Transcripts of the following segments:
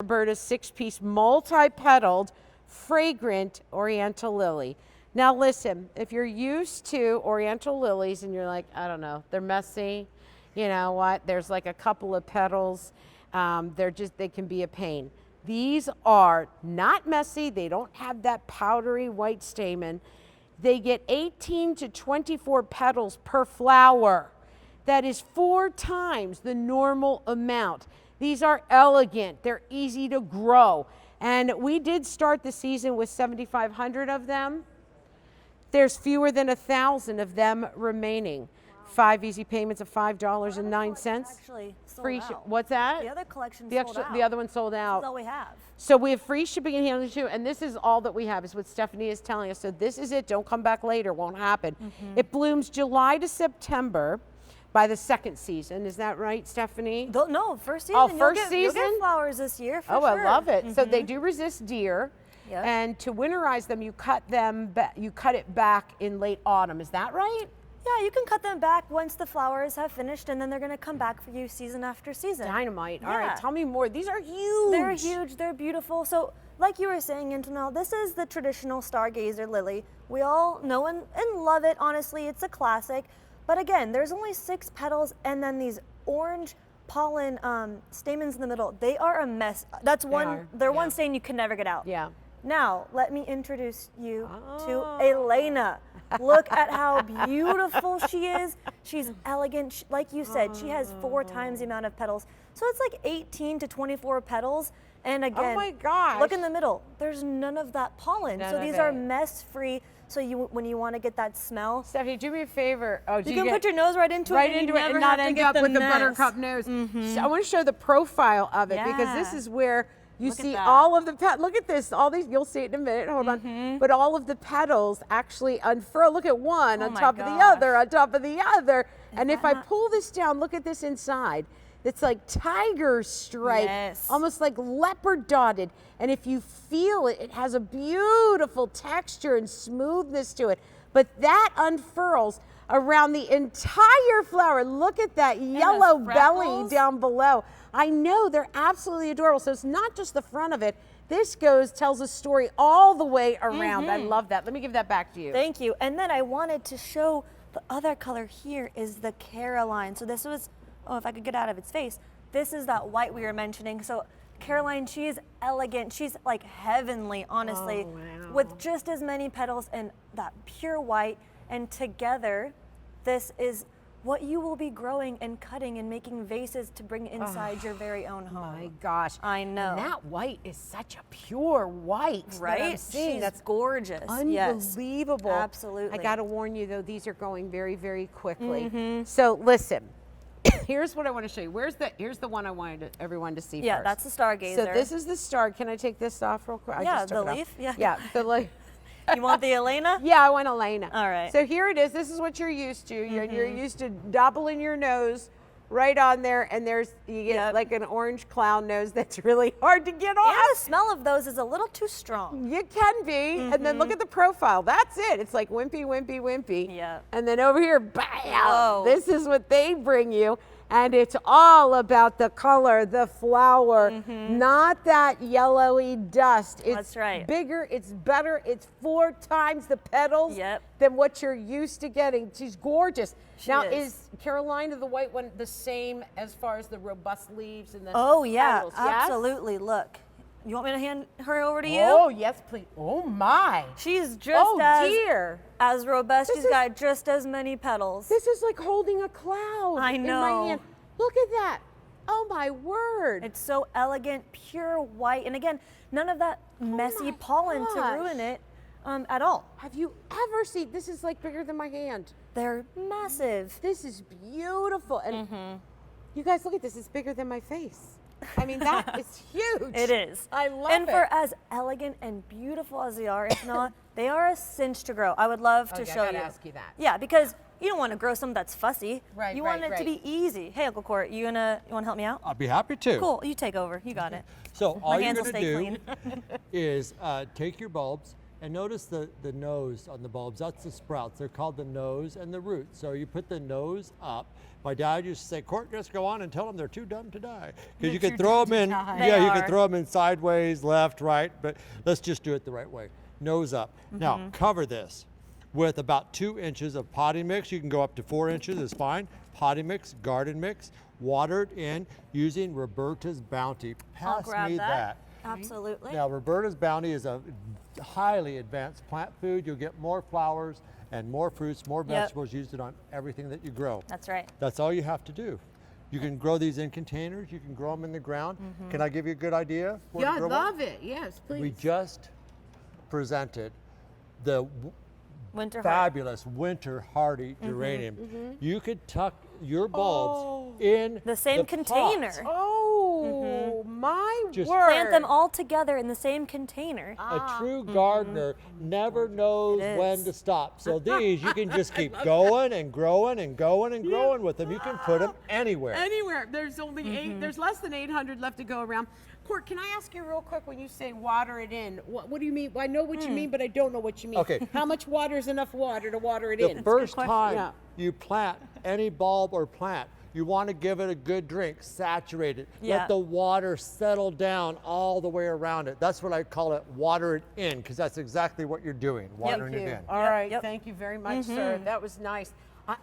Roberta's 6-piece multi-petaled fragrant Oriental lily. Now listen, if you're used to Oriental lilies and you're like, I don't know, they're messy, you know what, there's like a couple of petals, they can be a pain. These are not messy, they don't have that powdery white stamen. They get 18 to 24 petals per flower. That is 4 times the normal amount. These are elegant, they're easy to grow. And we did start the season with 7,500 of them. There's fewer than 1,000 of them remaining. 5 easy payments of $5.09. Actually sold Free out. What's that? The other collection sold out. The other one sold out. That's all we have. So we have free shipping and handling too, and this is all that we have, is what Stephanie is telling us. So this is it. Don't come back later. Won't happen. It blooms July to September by the 2nd season. Is that right, Stephanie? No, first season. Oh, first season? You'll get flowers this year for Oh, sure. I love it. So they do resist deer. Yep. And to winterize them, you cut it back in late autumn. Is that right? Yeah, you can cut them back once the flowers have finished, and then they're going to come back for you season after season. Dynamite. Yeah. All right, tell me more. These are huge. They're huge. They're beautiful. So, like you were saying, Antonella, this is the traditional stargazer lily. We all know and love it. Honestly, it's a classic. But again, there's only 6 petals, and then these orange pollen stamens in the middle. They are a mess. That's they're one stain you can never get out. Yeah. Now, let me introduce you to Elena. Look at how beautiful she is. She's elegant. Like you said, she has 4 times the amount of petals. So it's like 18 to 24 petals. And again, oh my gosh, look in the middle. There's none of that pollen. None so of these it. are mess-free. So when you want to get that smell, Stephanie, do me a favor. Oh, you can put your nose right into it, and not end up with the buttercup nose. So I want to show the profile of it because this is where you see all of the petals. Look at this. All these, you'll see it in a minute. Hold on. But all of the petals actually unfurl. Look at one on top of the other, on top of the other. And if I pull this down, look at this inside. It's like tiger stripe, almost like leopard dotted. And if you feel it, it has a beautiful texture and smoothness to it. But that unfurls around the entire flower. Look at that yellow belly down below. I know, they're absolutely adorable. So it's not just the front of it. This tells a story all the way around. I love that. Let me give that back to you. Thank you. And then I wanted to show the other color here is the Caroline. So this was, oh, if I could get out of its face, this is that white we were mentioning. So Caroline, she is elegant. She's like heavenly, honestly, with just as many petals and that pure white. And together, this is what you will be growing and cutting and making vases to bring inside your very own home. My gosh. I know. And that white is such a pure white. Right? That I'm seeing. She's That's gorgeous. Unbelievable. Yes, absolutely. I got to warn you though, these are going very, very quickly. So listen, here's what I want to show you. Here's the one I wanted everyone to see first. That's the stargazer. So this is the star. Can I take this off real quick? Yeah, the leaf. Yeah, the leaf. You want the Elena? Yeah, I want Elena. All right. So here it is. This is what you're used to. You're used to dabbling your nose right on there, and you get like an orange clown nose that's really hard to get off. Yeah, the smell of those is a little too strong. You can be. And then look at the profile. That's it. It's like wimpy, wimpy, wimpy. Yeah. And then over here, bam! Whoa. This is what they bring you. And it's all about the color, the flower, not that yellowy dust. It's That's right. bigger, it's better, it's 4 times the petals than what you're used to getting. She's gorgeous. Now, is Carolina, the white one, the same as far as the robust leaves and the petals? Absolutely. Look. You want me to hand her over to you? Oh, yes, please. Oh, my. She's just as robust. She's got just as many petals. This is like holding a cloud I in know. my hand. Look at that. Oh, my word. It's so elegant, pure white. And again, none of that messy pollen to ruin it at all. Have you ever seen, this is like bigger than my hand. They're massive. This is beautiful. And you guys, look at this. It's bigger than my face. I mean, that is huge. It is. I love it. And for as elegant and beautiful as they are, if not, they are a cinch to grow. I would love to show you. I gotta ask you that. Yeah, because you don't want to grow something that's fussy. Right, You want it to be easy. Hey, Uncle Court, you want to help me out? I'll be happy to. Cool, you take over. You got it. So all you're hands will going to stay do clean. is take your bulbs And notice the nose on the bulbs. That's the sprouts. They're called the nose and the root. So you put the nose up. My dad used to say, Court, just go on and tell them they're too dumb to die. Because you could throw them in, you could throw them in sideways, left, right, but let's just do it the right way. Nose up. Now, cover this with about 2 inches of potting mix. You can go up to 4 inches, is fine. Potting mix, garden mix, watered in using Roberta's Bounty. Pass me that. Absolutely. Now, Roberta's Bounty is a highly advanced plant food. You'll get more flowers and more fruits, more vegetables. Use it on everything that you grow. That's right. That's all you have to do. You can grow these in containers. You can grow them in the ground. Can I give you a good idea? Yeah, I love it. Yes, please. We just presented the fabulous winter hardy geranium. You could tuck your bulbs in the same container. Pot. Oh, my Just word. Plant them all together in the same container. A true gardener never knows when to stop. So these, you can just keep going and growing and going and growing with them. You can put them anywhere. Anywhere. There's only there's less than 800 left to go around. Court, can I ask you real quick, when you say water it in, what do you mean? I know what you mean, but I don't know what you mean. Okay. How much water is enough water to water it in? The first time you plant any bulb or plant, you want to give it a good drink, saturate it. Let the water settle down all the way around it. That's what I call it, water it in, because that's exactly what you're doing, watering it in. All right, thank you very much, sir. That was nice.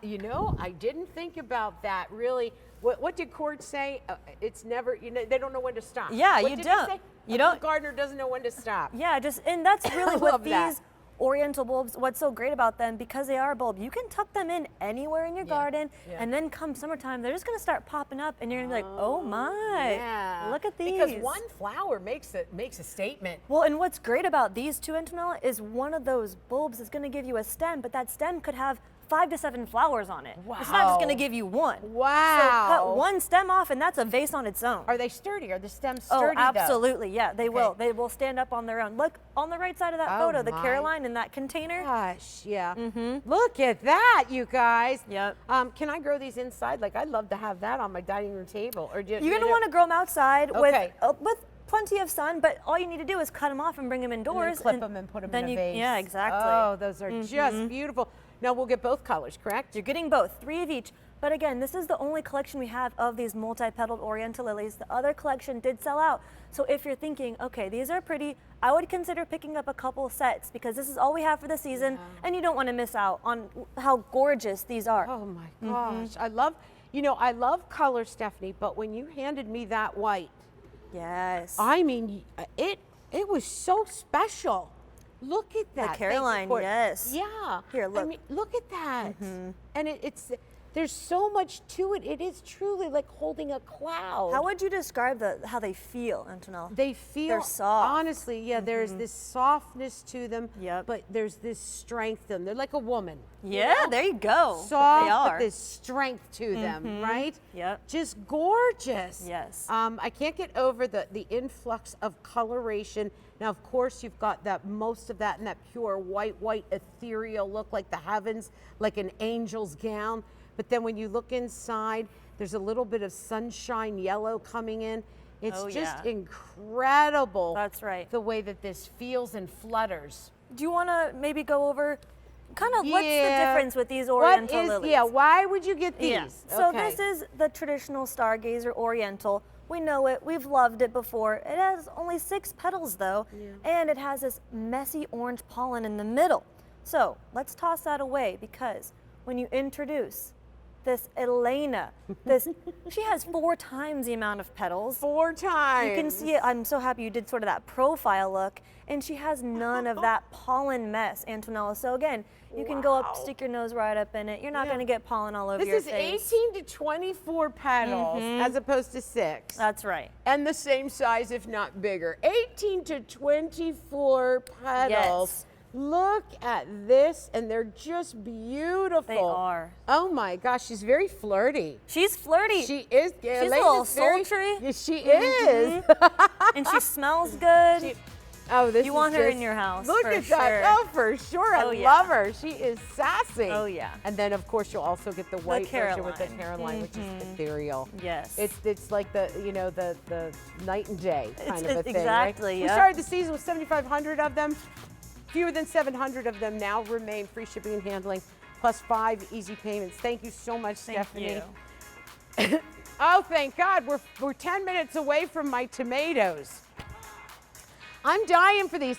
You know, I didn't think about that really. What did Court say? It's never, you know, they don't know when to stop. Yeah, what you did don't. He say? You don't. The gardener doesn't know when to stop. Yeah, and that's really what these that. Oriental bulbs, what's so great about them, because they are a bulb, you can tuck them in anywhere in your garden, and then come summertime, they're just gonna start popping up, and you're gonna be like, oh my, look at these. Because one flower makes a statement. Well, and what's great about these two, Antonella, is one of those bulbs is gonna give you a stem, but that stem could have 5 to 7 flowers on it. Wow. It's not just gonna give you one. Wow. So cut one stem off, and that's a vase on its own. Are they sturdy? Are the stems sturdy? Oh, absolutely. Yeah, they will. They will stand up on their own. Look on the right side of that photo, the Caroline in that container. Gosh, yeah. Look at that, you guys. Yep. Can I grow these inside? Like, I'd love to have that on my dining room table. Or You're gonna want to grow them outside with plenty of sun, but all you need to do is cut them off and bring them indoors. And then clip them and put them in a vase. Yeah, exactly. Oh, those are just beautiful. Now we'll get both colors, correct? You're getting both, 3 of each. But again, this is the only collection we have of these multi-petaled Oriental lilies. The other collection did sell out. So if you're thinking, okay, these are pretty, I would consider picking up a couple sets, because this is all we have for the season, and you don't want to miss out on how gorgeous these are. Oh my gosh. I love color, Stephanie, but when you handed me that white, yes. I mean, it was so special. Look at that. The Caroline, yes. Yeah. Here, look. I mean, look at that. And there's so much to it. It is truly like holding a cloud. How would you describe how they feel, Antonella? They feel, they're soft. Honestly, yeah, there's this softness to them, Yep. but there's this strength to them. They're like a woman. Yeah, there you go. Soft, they are. but there's strength to them, right? Yep. Just gorgeous. Yes. I can't get over the influx of coloration. Now, of course, you've got most of that in that pure white, ethereal look, like the heavens, like an angel's gown. But then when you look inside, there's a little bit of sunshine yellow coming in. It's just incredible. That's right. The way that this feels and flutters. Do you want to maybe go over kind of what's the difference with these Oriental lilies? Yeah, why would you get these? Yeah. So this is the traditional Stargazer Oriental. We know it, we've loved it before. It has only 6 petals though, and it has this messy orange pollen in the middle. So let's toss that away, because when you introduce this Elena, she has 4 times the amount of petals. 4 times. You can see it. I'm so happy you did sort of that profile look, and she has none of that pollen mess, Antonella. So again, you can go up, stick your nose right up in it. You're not going to get pollen all over your face. This is 18 to 24 petals as opposed to 6. That's right. And the same size, if not bigger. 18 to 24 petals. Yes. Look at this, and they're just beautiful. They are. Oh my gosh, she's very flirty. She's flirty. She is. She's a little sultry. Yes, she is. And she smells good. This you is want her just, in your house. Look for at sure. that. Oh, for sure. I love her. She is sassy. Oh, yeah. And then, of course, you'll also get the white version with the Caroline, which is ethereal. Yes. It's like the night and day kind of a thing. Exactly. Right? Yep. We started the season with 7,500 of them. Fewer than 700 of them now remain. Free shipping and handling, plus 5 easy payments. Thank you so much, Stephanie. You. Oh, thank God, we're 10 minutes away from my tomatoes. I'm dying for these.